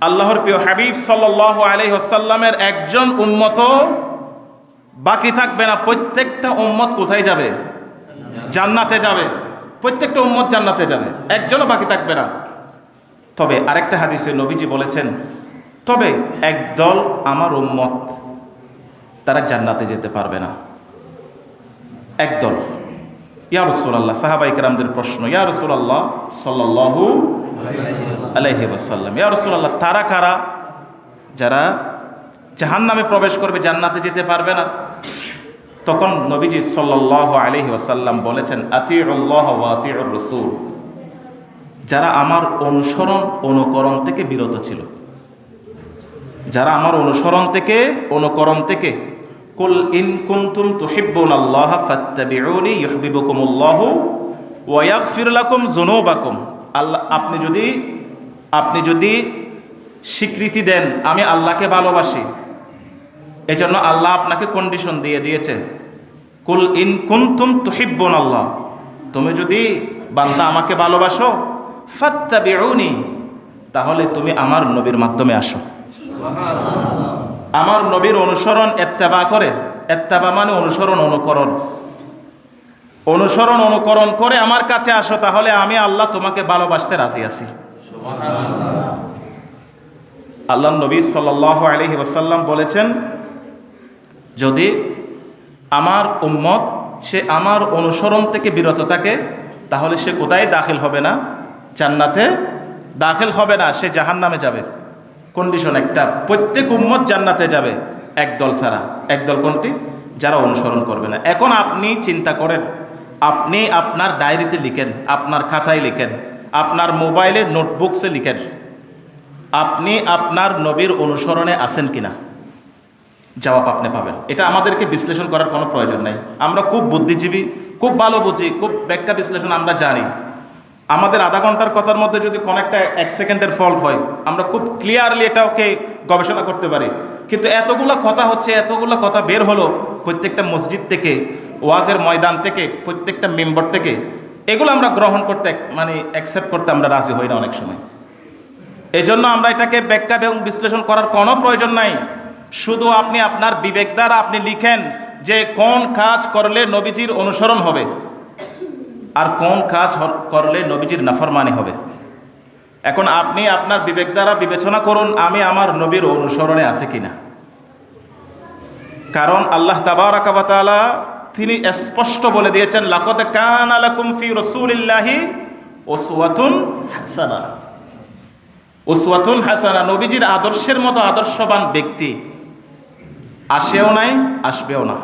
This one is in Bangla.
আল্লাহর প্রিয় হাবিব সাল্লাল্লাহু আলাইহি ওয়াসাল্লামের একজন উম্মত বাকি থাকবে না। প্রত্যেকটা উম্মত কোথায় যাবে? জান্নাতে যাবে। প্রত্যেকটা উম্মত জান্নাতে যাবে, একজনও বাকি থাকবে না। তবে আরেকটা হাদিসে নবীজি বলেছেন, তবে একদল আমার উম্মত তারা জান্নাতে যেতে পারবে না। একদল। ইয়া রাসূলুল্লাহ, সাহাবায়ে কেরামদের প্রশ্ন, ইয়া রাসূলুল্লাহ সাল্লাল্লাহু আলাইহি ওয়াসাল্লাম, ইয়া রাসূলুল্লাহ তারা কারা যারা জাহান্নামে প্রবেশ করবে, জান্নাতে যেতে পারবে না? তখন নবীজি সাল্লাল্লাহু আলাইহি ওয়াসাল্লাম বলেছেন, আতিউল্লাহ ওয়া আতিউর রাসূল, যারা আমার অনুকরণ থেকে বিরত ছিল, যারা আমার অনুকরণ থেকে কুল ইন কুনতুম তুহিব্বুনাল্লাহ ফাত্তাবিউনি ইউহিব্বুকুমুল্লাহু ওয়া ইয়াগফির লাকুম যুনুবাকুম। আল্লাহ, আপনি যদি স্বীকৃতি দেন আমি আল্লাহকে ভালোবাসি, এজন্য আল্লাহ আপনাকে কন্ডিশন দিয়ে দিয়েছে, কুল ইন কুনতুম তুহিব্বুনাল্লাহ, তুমি যদি বান্দা আমাকে ভালোবাসো, ফাত্তাবিউনি, তাহলে তুমি আমার নবীর মাধ্যমে আসো। আমার নবীর অনুসরণ ইত্তেবা করে, ইত্তেবা মানে অনুকরণ করে আমার কাছে আসো, তাহলে আমি আল্লাহ তোমাকে ভালোবাসতে রাজি আছি। আল্লাহ নবী সাল্লাল্লাহু আলাইহি ওয়াসাল্লাম বলেছেন, যদি আমার উম্মত সে আমার অনুসরণ থেকে বিরত থাকে, তাহলে সে কোথায় দাখিল হবে না? জান্নাতে দাখিল হবে না, সে জাহান্নামে যাবে। কন্ডিশন একটা, প্রত্যেক উম্মত জান্নাতে যাবে একদল ছাড়া। একদল কোনটি? যারা অনুসরণ করবে না। এখন আপনি চিন্তা করেন, আপনি আপনার ডায়েরিতে লিখেন, আপনার খাতায় লিখেন, আপনার মোবাইলে নোটবুকসে লিখেন, আপনি আপনার নবীর অনুসরণে আছেন কিনা? জবাব আপনি পাবেন। এটা আমাদেরকে বিশ্লেষণ করার কোনো প্রয়োজন নাই। আমরা খুব বুদ্ধিজীবী, খুব ভালো বুঝি, খুব ব্যাখ্যা বিশ্লেষণ আমরা জানি। আমাদের আধা ঘন্টার কথার মধ্যে যদি কোনো একটা 1 সেকেন্ডের ফল্ট হয়, আমরা খুব ক্লিয়ারলি এটাকে গবেষণা করতে পারি। কিন্তু এতগুলো কথা বের হলো প্রত্যেকটা মসজিদ থেকে, ওয়াজের ময়দান থেকে, প্রত্যেকটা মেম্বার থেকে, এগুলো আমরা গ্রহণ করতে অ্যাকসেপ্ট করতে আমরা রাজি হই না অনেক সময়। এই জন্য আমরা এটাকে ব্যাখ্যা এবং বিশ্লেষণ করার কোনো প্রয়োজন নাই। শুধু আপনি আপনার বিবেক দ্বারা আপনি লিখেন যে কোন কাজ করলে নবীজির অনুসরণ হবে আর কোন কাজ করলে নবীজির নাফরমানি হবে। এখন আপনি আপনার বিবেক দ্বারা বিবেচনা করুন, আমি আমার নবীর অনুসরণে আছে কিনা। কারণ আল্লাহ তাবারাকা ওয়া তাআলা তিনি স্পষ্ট বলে দিয়েছেন, লাকাদ কানা লাকুম ফি রাসূলিল্লাহি উসওয়াতুন হাসানা। উসওয়াতুন হাসানা, নবীজির আদর্শের মতো আদর্শবান ব্যক্তি আসেও নাই, আসবেও না।